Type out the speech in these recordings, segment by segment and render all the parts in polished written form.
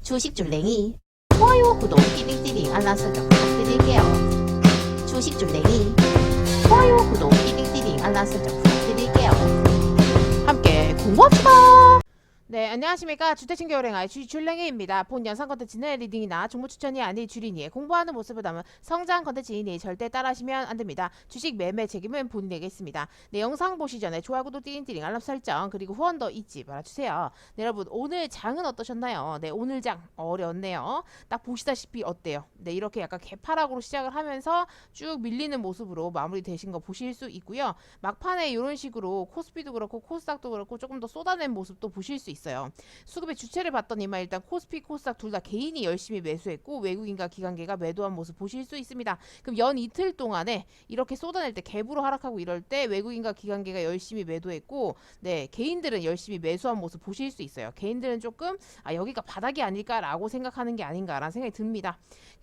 주식줄랭이 좋아요, 구독, 띠링띠링 알람 설정 부탁드릴게요. 주식줄랭이 좋아요, 구독, 띠링띠링 알람 설정 부탁드릴게요. 함께 공부합시다. 네, 안녕하십니까. 주택신규여행아의 주줄랭이입니다. 본 영상 컨텐츠는 리딩이나 정보 추천이 아닌 주린이의 공부하는 모습을 담은 성장 컨텐츠이니 절대 따라하시면 안 됩니다. 주식 매매 책임은 본인에게 있습니다. 네, 영상 보시 전에 좋아요, 구독, 띠링띠링 알람 설정 그리고 후원도 잊지 말아주세요. 네, 여러분 오늘 장은 어떠셨나요? 네, 오늘 장 어려웠네요. 딱 보시다시피 어때요? 네, 이렇게 약간 개파락으로 시작을 하면서 쭉 밀리는 모습으로 마무리되신 거 보실 수 있고요. 막판에 이런 식으로 코스피도 그렇고 코스닥도 그렇고 조금 더 쏟아낸 모습도 보실 수 있어요. 수급의 주체를 봤더니만 일단 코스피, 코스닥 둘 다 개인이 열심히 매수했고 외국인과 기관계가 매도한 모습 보실 수 있습니다. 그럼 연 이틀 동안에 이렇게 쏟아낼 때 갭으로 하락하고 이럴 때 외국인과 기관계가 열심히 매도했고 네, 개인들은 열심히 매수한 모습 보실 수 있어요. 개인들은 조금 여기가 바닥이 아닐까라고 생각하는 게 아닌가라는 생각이 듭니다.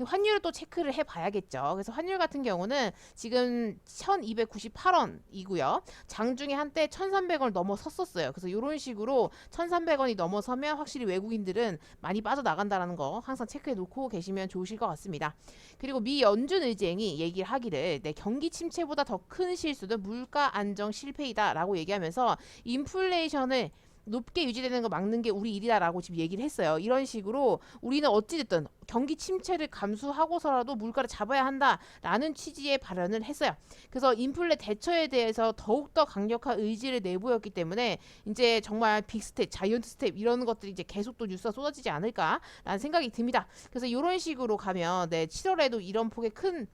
환율을 또 체크를 해봐야겠죠. 그래서 환율 같은 경우는 지금 1298원이고요. 장중에 한때 1300원을 넘어섰었어요. 그래서 이런 식으로 1300원이 넘어서면 확실히 외국인들은 많이 빠져나간다는 거 항상 체크해 놓고 계시면 좋으실 것 같습니다. 그리고 미 연준 의장이 얘기를 하기를 네, 경기 침체보다 더 큰 실수는 물가 안정 실패이다라고 얘기하면서 인플레이션을 높게 유지되는 거 막는 게 우리 일이다라고 지금 얘기를 했어요. 이런 식으로 우리는 어찌됐든 경기 침체를 감수하고서라도 물가를 잡아야 한다라는 취지의 발언을 했어요. 그래서 인플레 대처에 대해서 더욱더 강력한 의지를 내보였기 때문에 이제 정말 빅스텝, 자이언트 스텝 이런 것들이 이제 계속 또 뉴스가 쏟아지지 않을까라는 생각이 듭니다. 그래서 이런 식으로 가면 네, 7월에도 이런 폭의 큰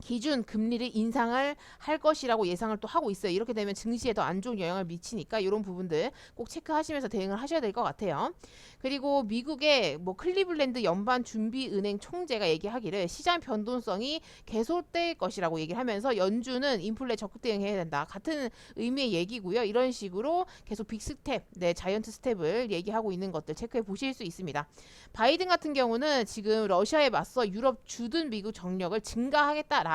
기준 금리를 인상을 할 것이라고 예상을 또 하고 있어요. 이렇게 되면 증시에 더 안 좋은 영향을 미치니까 이런 부분들 꼭 체크하시면서 대응을 하셔야 될 것 같아요. 그리고 미국의 뭐 클리블랜드 연방 준비은행 총재가 얘기하기를 시장 변동성이 계속될 것이라고 얘기를 하면서 연준은 인플레 적극 대응해야 된다. 같은 의미의 얘기고요. 이런 식으로 계속 빅스텝, 네, 자이언트 스텝을 얘기하고 있는 것들 체크해 보실 수 있습니다. 바이든 같은 경우는 지금 러시아에 맞서 유럽 주둔 미국 정력을 증가하겠다라고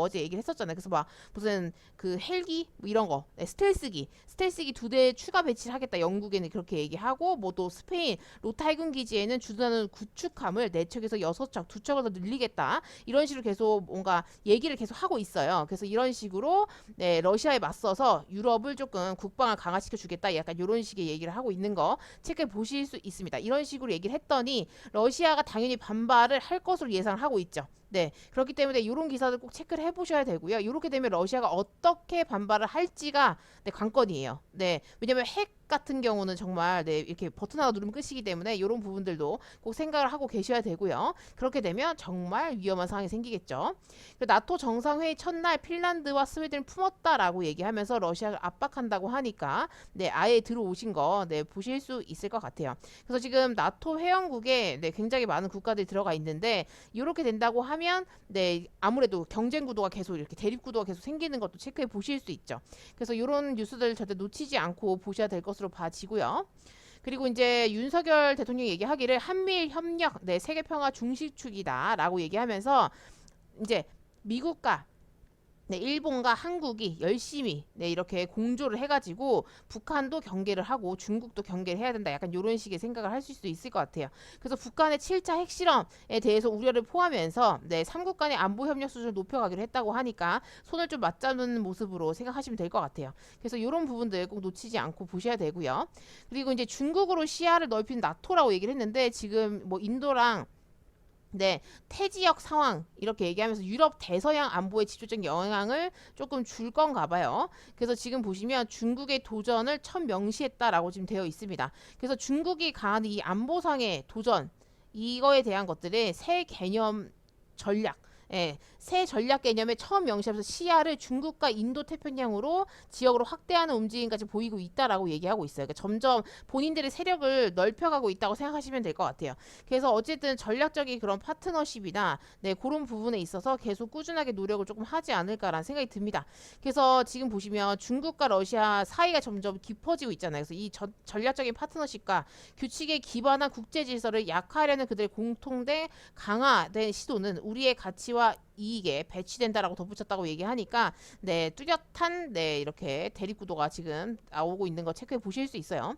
어제 얘기를 했었잖아요. 그래서 막 무슨 그 헬기 뭐 이런 거, 네, 스텔스기 2대 추가 배치를 하겠다. 영국에는 그렇게 얘기하고 뭐 또 스페인 로타 해군 기지에는 주둔하는 구축함을 4척에서 6척, 2척을 더 늘리겠다. 이런 식으로 계속 뭔가 얘기를 계속 하고 있어요. 그래서 이런 식으로 네, 러시아에 맞서서 유럽을 조금 국방을 강화시켜 주겠다. 약간 이런 식의 얘기를 하고 있는 거 체크해 보실 수 있습니다. 이런 식으로 얘기를 했더니 러시아가 당연히 반발을 할 것으로 예상을 하고 있죠. 네, 그렇기 때문에 이런 기사들 꼭 체크를 해보셔야 되고요. 이렇게 되면 러시아가 어떻게 반발을 할지가 네, 관건이에요. 네, 왜냐면 핵 같은 경우는 정말 네, 이렇게 버튼 하나 누르면 끝이기 때문에 이런 부분들도 꼭 생각을 하고 계셔야 되고요. 그렇게 되면 정말 위험한 상황이 생기겠죠. 나토 정상회의 첫날 핀란드와 스웨덴을 품었다라고 얘기하면서 러시아를 압박한다고 하니까 네, 아예 들어오신 거 네, 보실 수 있을 것 같아요. 그래서 지금 나토 회원국에 네, 굉장히 많은 국가들이 들어가 있는데 이렇게 된다고 하면 네, 아무래도 경쟁 구도가 계속 이렇게 대립 구도가 계속 생기는 것도 체크해 보실 수 있죠. 그래서 이런 뉴스들 절대 놓치지 않고 보셔야 될 것으로 봐지고요. 그리고 이제 윤석열 대통령이 얘기하기를 한미일 협력, 네, 세계 평화 중시축이다라고 얘기하면서 이제 미국과 네, 일본과 한국이 열심히 네, 이렇게 공조를 해가지고 북한도 경계를 하고 중국도 경계를 해야 된다. 약간 이런 식의 생각을 하실 수 있을 것 같아요. 그래서 북한의 7차 핵실험에 대해서 우려를 포함하면서 네, 3국 간의 안보 협력 수준을 높여가기로 했다고 하니까 손을 좀 맞잡는 모습으로 생각하시면 될 것 같아요. 그래서 이런 부분들 꼭 놓치지 않고 보셔야 되고요. 그리고 이제 중국으로 시야를 넓힌 나토라고 얘기를 했는데 지금 뭐 인도랑 네, 태지역 상황 이렇게 얘기하면서 유럽 대서양 안보에 직접적인 영향을 조금 줄 건가 봐요. 그래서 지금 보시면 중국의 도전을 첫 명시했다라고 지금 되어 있습니다. 그래서 중국이 가하는 이 안보상의 도전 이거에 대한 것들의 새 개념 전략 예, 새 전략 개념에 처음 명시하면서 시야를 중국과 인도 태평양으로 지역으로 확대하는 움직임까지 보이고 있다라고 얘기하고 있어요. 그러니까 점점 본인들의 세력을 넓혀가고 있다고 생각하시면 될 것 같아요. 그래서 어쨌든 전략적인 그런 파트너십이나 네, 그런 부분에 있어서 계속 꾸준하게 노력을 조금 하지 않을까라는 생각이 듭니다. 그래서 지금 보시면 중국과 러시아 사이가 점점 깊어지고 있잖아요. 그래서 이 전략적인 파트너십과 규칙에 기반한 국제 질서를 약화하려는 그들의 공통된 강화된 시도는 우리의 가치와 이익에 배치된다라고 덧붙였다고 얘기하니까 네, 뚜렷한 네, 이렇게 대립 구도가 지금 나오고 있는 거 체크해 보실 수 있어요.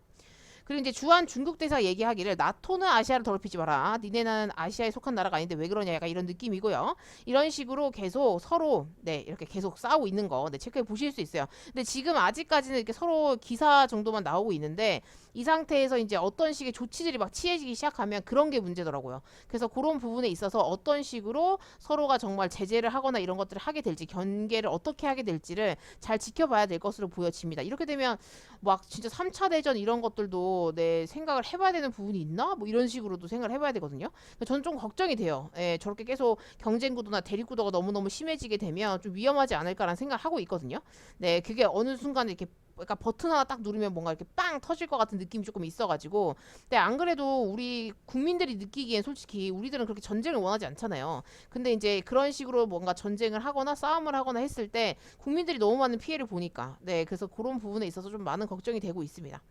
그리고 이제 주한 중국 대사 얘기하기를 나토는 아시아를 더럽히지 마라. 니네는 아시아에 속한 나라가 아닌데 왜 그러냐 약간 이런 느낌이고요. 이런 식으로 계속 서로 네 이렇게 계속 싸우고 있는 거 네, 체크해 보실 수 있어요. 근데 지금 아직까지는 이렇게 서로 기사 정도만 나오고 있는데 이 상태에서 이제 어떤 식의 조치들이 막 취해지기 시작하면 그런 게 문제더라고요. 그래서 그런 부분에 있어서 어떤 식으로 서로가 정말 제재를 하거나 이런 것들을 하게 될지 경계를 어떻게 하게 될지를 잘 지켜봐야 될 것으로 보여집니다. 이렇게 되면 막 진짜 3차 대전 이런 것들도 내 생각을 해봐야 되는 부분이 있나? 뭐 이런 식으로도 생각을 해봐야 되거든요. 저는 좀 걱정이 돼요. 예, 저렇게 계속 경쟁 구도나 대립 구도가 너무너무 심해지게 되면 좀 위험하지 않을까라는 생각을 하고 있거든요. 네, 그게 어느 순간에 이렇게 그러니까 버튼 하나 딱 누르면 뭔가 이렇게 빵 터질 것 같은 느낌이 조금 있어가지고 근데 안 그래도 우리 국민들이 느끼기엔 솔직히 우리들은 그렇게 전쟁을 원하지 않잖아요. 근데 이제 그런 식으로 뭔가 전쟁을 하거나 싸움을 하거나 했을 때 국민들이 너무 많은 피해를 보니까 네 그래서 그런 부분에 있어서 좀 많은 걱정이 되고 있습니다.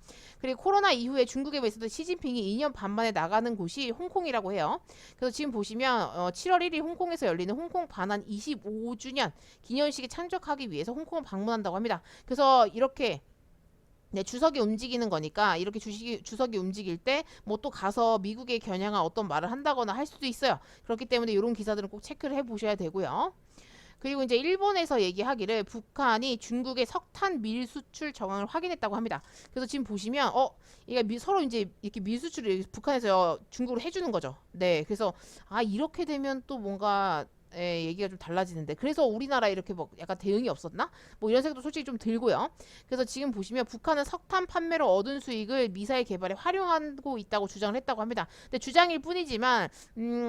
그리고 코로나 이후에 중국에 있었던 시진핑이 2년 반 만에 나가는 곳이 홍콩이라고 해요. 그래서 지금 보시면 7월 1일 홍콩에서 열리는 홍콩 반환 25주년 기념식에 참석하기 위해서 홍콩을 방문한다고 합니다. 그래서 이렇게 네, 주석이 움직이는 거니까 이렇게 주석이 움직일 때 뭐 또 가서 미국에 겨냥한 어떤 말을 한다거나 할 수도 있어요. 그렇기 때문에 이런 기사들은 꼭 체크를 해보셔야 되고요. 그리고 이제 일본에서 얘기하기를 북한이 중국의 석탄 밀 수출 정황을 확인했다고 합니다. 그래서 지금 보시면 이게 서로 이제 이렇게 밀 수출을 북한에서 중국으로 해주는 거죠. 네, 그래서 이렇게 되면 또 뭔가 얘기가 좀 달라지는데 그래서 우리나라 이렇게 뭐 약간 대응이 없었나? 뭐 이런 생각도 솔직히 좀 들고요. 그래서 지금 보시면 북한은 석탄 판매로 얻은 수익을 미사일 개발에 활용하고 있다고 주장을 했다고 합니다. 근데 주장일 뿐이지만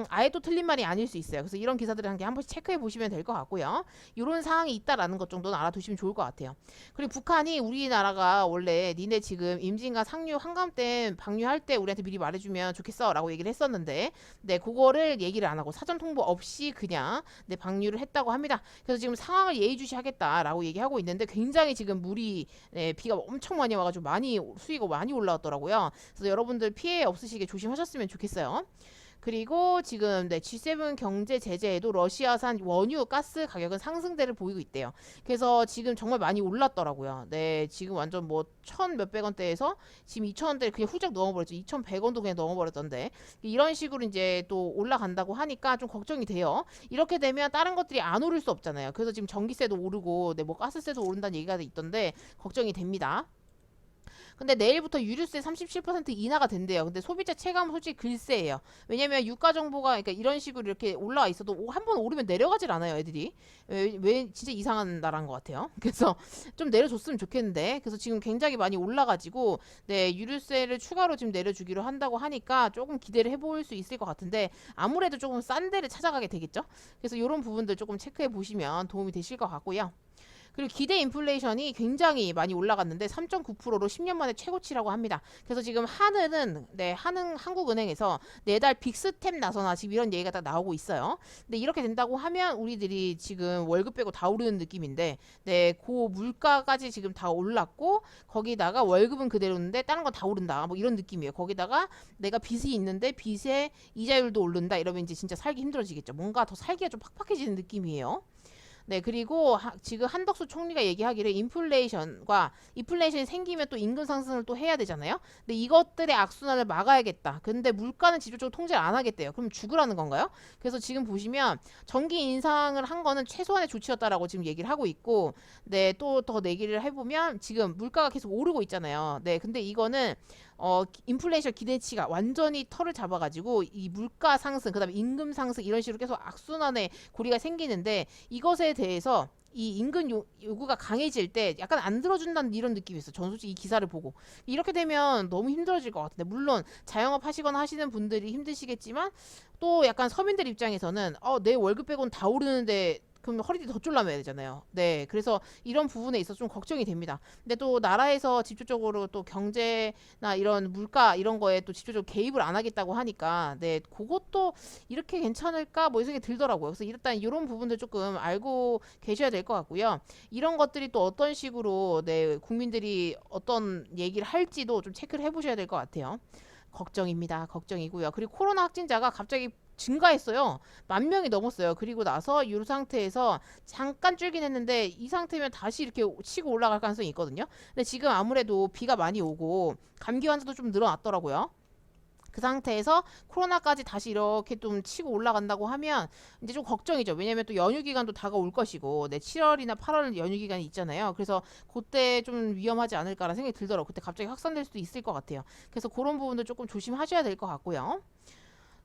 아예 또 틀린 말이 아닐 수 있어요. 그래서 이런 기사들을 한 번씩 체크해 보시면 될 것 같고요. 이런 상황이 있다라는 것 정도는 알아두시면 좋을 것 같아요. 그리고 북한이 우리나라가 원래 니네 지금 임진과 상류 한강댐 방류할 때 우리한테 미리 말해주면 좋겠어 라고 얘기를 했었는데 네 그거를 얘기를 안 하고 사전 통보 없이 그냥 네, 방류를 했다고 합니다. 그래서 지금 상황을 예의주시하겠다라고 얘기하고 있는데 굉장히 지금 물이 비가 엄청 많이 와가지고 수위가 많이 올라왔더라고요. 그래서 여러분들 피해 없으시게 조심하셨으면 좋겠어요. 그리고 지금 G7 경제 제재에도 러시아산 원유, 가스 가격은 상승세를 보이고 있대요. 그래서 지금 정말 많이 올랐더라고요. 네, 지금 완전 뭐 천 몇백 원대에서 지금 2,000원대를 그냥 훌쩍 넘어버렸죠. 2,100원도 그냥 넘어버렸던데 이런 식으로 이제 또 올라간다고 하니까 좀 걱정이 돼요. 이렇게 되면 다른 것들이 안 오를 수 없잖아요. 그래서 지금 전기세도 오르고 뭐 가스세도 오른다는 얘기가 있던데 걱정이 됩니다. 근데 내일부터 유류세 37% 인하가 된대요. 근데 소비자 체감은 솔직히 글쎄예요. 왜냐면 유가 정보가 그러니까 이런 식으로 이렇게 올라와 있어도 한 번 오르면 내려가질 않아요, 애들이. 왜 진짜 이상한 나라인 것 같아요. 그래서 좀 내려줬으면 좋겠는데. 그래서 지금 굉장히 많이 올라가지고 네, 유류세를 추가로 지금 내려주기로 한다고 하니까 조금 기대를 해볼 수 있을 것 같은데 아무래도 조금 싼 데를 찾아가게 되겠죠. 그래서 이런 부분들 조금 체크해 보시면 도움이 되실 것 같고요. 그리고 기대 인플레이션이 굉장히 많이 올라갔는데 3.9%로 10년 만에 최고치라고 합니다. 그래서 지금 한국은행에서 내달 빅스텝 나서나 지금 이런 얘기가 딱 나오고 있어요. 근데 이렇게 된다고 하면 우리들이 지금 월급 빼고 다 오르는 느낌인데 그 물가까지 지금 다 올랐고 거기다가 월급은 그대로인데 다른 건 다 오른다. 뭐 이런 느낌이에요. 거기다가 내가 빚이 있는데 빚의 이자율도 오른다. 이러면 이제 진짜 살기 힘들어지겠죠. 뭔가 더 살기가 좀 팍팍해지는 느낌이에요. 네, 그리고 지금 한덕수 총리가 얘기하기를 인플레이션이 생기면 또 임금 상승을 또 해야 되잖아요. 근데 이것들의 악순환을 막아야겠다. 근데 물가는 지속적으로 통제를 안 하겠대요. 그럼 죽으라는 건가요? 그래서 지금 보시면 전기 인상을 한 거는 최소한의 조치였다라고 지금 얘기를 하고 있고, 네, 또 더 얘기를 해보면 지금 물가가 계속 오르고 있잖아요. 네, 근데 이거는 인플레이션 기대치가 완전히 털을 잡아가지고 이 물가 상승, 그다음에 임금 상승 이런 식으로 계속 악순환의 고리가 생기는데 이것에 대해서 이 임금 요구가 강해질 때 약간 안 들어준다는 이런 느낌이 있어요. 저는 솔직히 이 기사를 보고 이렇게 되면 너무 힘들어질 것 같은데 물론 자영업 하시거나 하시는 분들이 힘드시겠지만 또 약간 서민들 입장에서는 내 월급 빼고는 다 오르는데 그럼 허리띠 더 졸라매야 되잖아요. 네, 그래서 이런 부분에 있어서 좀 걱정이 됩니다. 근데 또 나라에서 직접적으로 또 경제나 이런 물가 이런 거에 또 직접적으로 개입을 안 하겠다고 하니까 네, 그것도 이렇게 괜찮을까 뭐 이 생각이 들더라고요. 그래서 일단 이런 부분들 조금 알고 계셔야 될 것 같고요. 이런 것들이 또 어떤 식으로 네, 국민들이 어떤 얘기를 할지도 좀 체크를 해보셔야 될 것 같아요. 걱정입니다. 걱정이고요. 그리고 코로나 확진자가 갑자기 증가했어요. 10,000명이 넘었어요. 그리고 나서 이 상태에서 잠깐 줄긴 했는데 이 상태면 다시 이렇게 치고 올라갈 가능성이 있거든요. 근데 지금 아무래도 비가 많이 오고 감기 환자도 좀 늘어났더라고요. 그 상태에서 코로나까지 다시 이렇게 좀 치고 올라간다고 하면 이제 좀 걱정이죠. 왜냐면 또 연휴 기간도 다가올 것이고, 7월이나 8월 연휴 기간이 있잖아요. 그래서 그때 좀 위험하지 않을까라는 생각이 들더라고요. 그때 갑자기 확산될 수도 있을 것 같아요. 그래서 그런 부분도 조금 조심하셔야 될 것 같고요.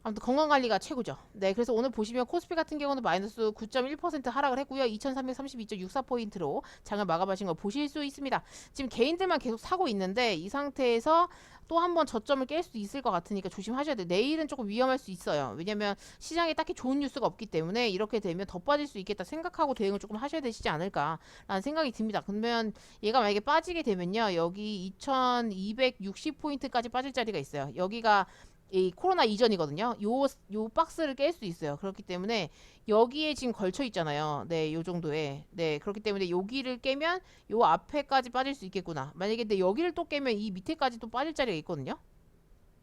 아무튼 건강관리가 최고죠. 네, 그래서 오늘 보시면 코스피 같은 경우는 마이너스 9.1% 하락을 했고요. 2332.64포인트로 장을 마감하신 거 보실 수 있습니다. 지금 개인들만 계속 사고 있는데 이 상태에서 또 한 번 저점을 깰 수도 있을 것 같으니까 조심하셔야 돼요. 내일은 조금 위험할 수 있어요. 왜냐면 시장에 딱히 좋은 뉴스가 없기 때문에 이렇게 되면 더 빠질 수 있겠다 생각하고 대응을 조금 하셔야 되시지 않을까라는 생각이 듭니다. 그러면 얘가 만약에 빠지게 되면요. 여기 2260포인트까지 빠질 자리가 있어요. 여기가 이 코로나 이전이거든요. 요 박스를 깰 수 있어요. 그렇기 때문에 여기에 지금 걸쳐 있잖아요. 네, 요 정도에. 네, 그렇기 때문에 여기를 깨면 요 앞에까지 빠질 수 있겠구나. 만약에 근데 여기를 또 깨면 이 밑에까지 또 빠질 자리가 있거든요.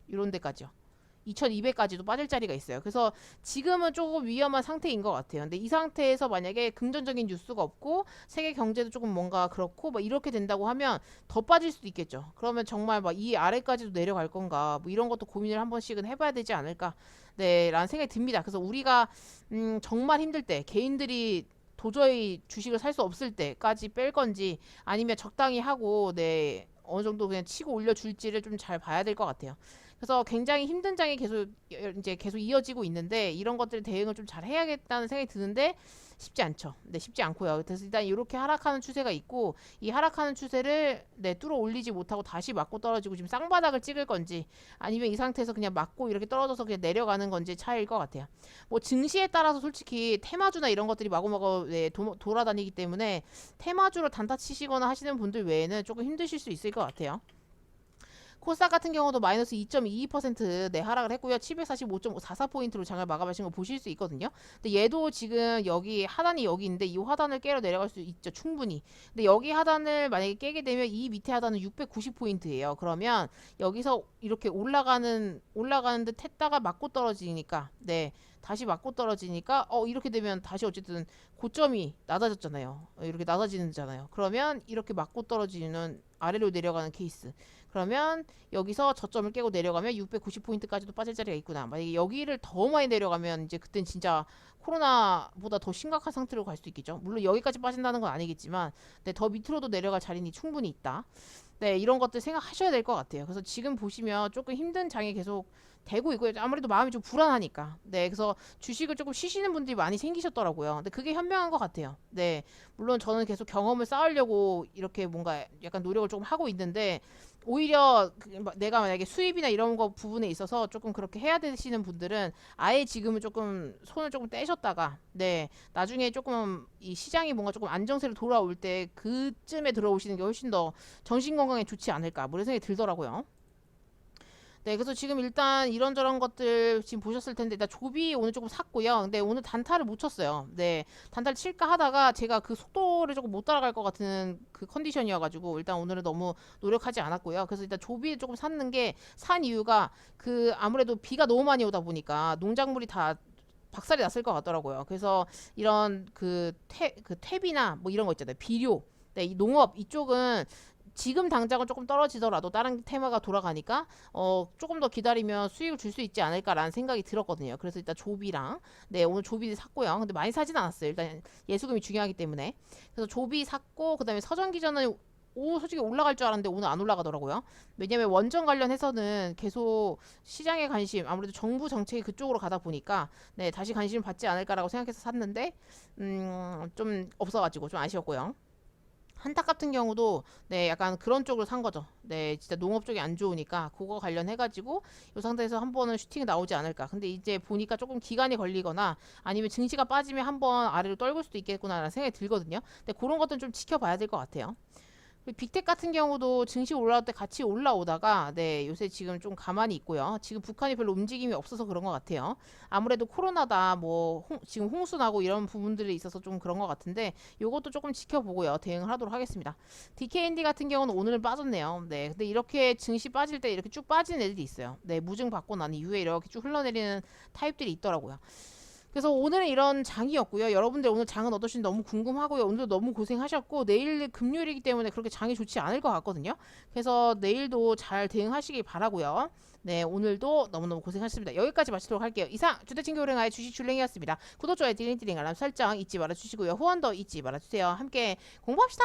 이런 데까지요. 2200까지도 빠질 자리가 있어요. 그래서 지금은 조금 위험한 상태인 것 같아요. 근데 이 상태에서 만약에 긍정적인 뉴스가 없고 세계 경제도 조금 뭔가 그렇고 뭐 이렇게 된다고 하면 더 빠질 수도 있겠죠. 그러면 정말 막 이 아래까지도 내려갈 건가 뭐 이런 것도 고민을 한 번씩은 해봐야 되지 않을까 네 라는 생각이 듭니다. 그래서 우리가 정말 힘들 때 개인들이 도저히 주식을 살 수 없을 때까지 뺄 건지 아니면 적당히 하고 네 어느 정도 그냥 치고 올려줄지를 좀 잘 봐야 될 것 같아요. 그래서 굉장히 힘든 장이 계속 이어지고 있는데 이런 것들 대응을 좀 잘 해야겠다는 생각이 드는데 쉽지 않죠. 네, 쉽지 않고요. 그래서 일단 이렇게 하락하는 추세가 있고 이 하락하는 추세를 네, 뚫어 올리지 못하고 다시 맞고 떨어지고 지금 쌍바닥을 찍을 건지 아니면 이 상태에서 그냥 맞고 이렇게 떨어져서 그냥 내려가는 건지 차이일 것 같아요. 뭐 증시에 따라서 솔직히 테마주나 이런 것들이 마구마구 네, 돌아다니기 때문에 테마주로 단타 치시거나 하시는 분들 외에는 조금 힘드실 수 있을 것 같아요. 코스닥 같은 경우도 마이너스 2.22% 네, 하락을 했고요. 745.44포인트로 장을 마감하신 거 보실 수 있거든요. 근데 얘도 지금 여기 하단이 여기인데 이 하단을 깨러 내려갈 수 있죠. 충분히. 근데 여기 하단을 만약에 깨게 되면 이 밑에 하단은 690포인트예요. 그러면 여기서 이렇게 올라가는 듯 했다가 맞고 떨어지니까 네. 다시 맞고 떨어지니까 이렇게 되면 다시 어쨌든 고점이 낮아졌잖아요. 이렇게 낮아지는잖아요. 그러면 이렇게 맞고 떨어지는 아래로 내려가는 케이스. 그러면 여기서 저점을 깨고 내려가면 690포인트까지도 빠질 자리가 있구나. 만약에 여기를 더 많이 내려가면 이제 그땐 진짜 코로나보다 더 심각한 상태로 갈 수도 있겠죠. 물론 여기까지 빠진다는 건 아니겠지만 네, 더 밑으로도 내려갈 자리는 충분히 있다. 네, 이런 것들 생각하셔야 될 것 같아요. 그래서 지금 보시면 조금 힘든 장이 계속 되고 있고요. 아무래도 마음이 좀 불안하니까. 네, 그래서 주식을 조금 쉬시는 분들이 많이 생기셨더라고요. 근데 그게 현명한 것 같아요. 네, 물론 저는 계속 경험을 쌓으려고 이렇게 뭔가 약간 노력을 조금 하고 있는데 오히려 내가 만약에 수입이나 이런 거 부분에 있어서 조금 그렇게 해야 되시는 분들은 아예 지금은 조금 손을 조금 떼셨다가 네 나중에 조금 이 시장이 뭔가 조금 안정세로 돌아올 때 그쯤에 들어오시는 게 훨씬 더 정신 건강에 좋지 않을까 뭐 이런 생각이 들더라고요. 네, 그래서 지금 일단 이런저런 것들 지금 보셨을 텐데 일단 조비 오늘 조금 샀고요. 근데 오늘 단타를 못 쳤어요. 네, 단타를 칠까 하다가 제가 그 속도를 조금 못 따라갈 것 같은 그 컨디션이어가지고 일단 오늘은 너무 노력하지 않았고요. 그래서 일단 조비를 조금 샀는 게 산 이유가 그 아무래도 비가 너무 많이 오다 보니까 농작물이 다 박살이 났을 것 같더라고요. 그래서 이런 그 퇴비나 뭐 이런 거 있잖아요. 비료. 네, 이 농업 이쪽은 지금 당장은 조금 떨어지더라도 다른 테마가 돌아가니까 조금 더 기다리면 수익을 줄 수 있지 않을까라는 생각이 들었거든요. 그래서 일단 조비랑 네 오늘 조비 샀고요. 근데 많이 사진 않았어요. 일단 예수금이 중요하기 때문에 그래서 조비 샀고 그다음에 서전기전은 솔직히 올라갈 줄 알았는데 오늘 안 올라가더라고요. 왜냐면 원전 관련해서는 계속 시장의 관심 아무래도 정부 정책이 그쪽으로 가다 보니까 네 다시 관심을 받지 않을까라고 생각해서 샀는데 좀 없어가지고 좀 아쉬웠고요. 한탁 같은 경우도 네 약간 그런 쪽으로 산 거죠. 네 진짜 농업 쪽이 안 좋으니까 그거 관련해가지고 이 상태에서 한 번은 슈팅이 나오지 않을까. 근데 이제 보니까 조금 기간이 걸리거나 아니면 증시가 빠지면 한 번 아래로 떨굴 수도 있겠구나라는 생각이 들거든요. 근데 그런 것들은 좀 지켜봐야 될 것 같아요. 그리고 빅텍 같은 경우도 증시 올라올 때 같이 올라오다가 네 요새 지금 좀 가만히 있고요. 지금 북한이 별로 움직임이 없어서 그런 것 같아요. 아무래도 코로나다 뭐 지금 홍수 나고 이런 부분들이 있어서 좀 그런 것 같은데 요것도 조금 지켜보고요. 대응을 하도록 하겠습니다. DKND 같은 경우는 오늘은 빠졌네요. 네 근데 이렇게 증시 빠질 때 이렇게 쭉 빠지는 애들이 있어요. 네 무증 받고 난 이후에 이렇게 쭉 흘러내리는 타입들이 있더라고요. 그래서 오늘은 이런 장이었고요. 여러분들 오늘 장은 어떠신지 너무 궁금하고요. 오늘도 너무 고생하셨고 내일 금요일이기 때문에 그렇게 장이 좋지 않을 것 같거든요. 그래서 내일도 잘 대응하시길 바라고요. 네 오늘도 너무너무 고생하셨습니다. 여기까지 마치도록 할게요. 이상 주택친교 은행의 주식 줄랭이었습니다. 구독, 좋아요, 띠링띠링 알람 설정 잊지 말아주시고요. 후원도 잊지 말아주세요. 함께 공부합시다.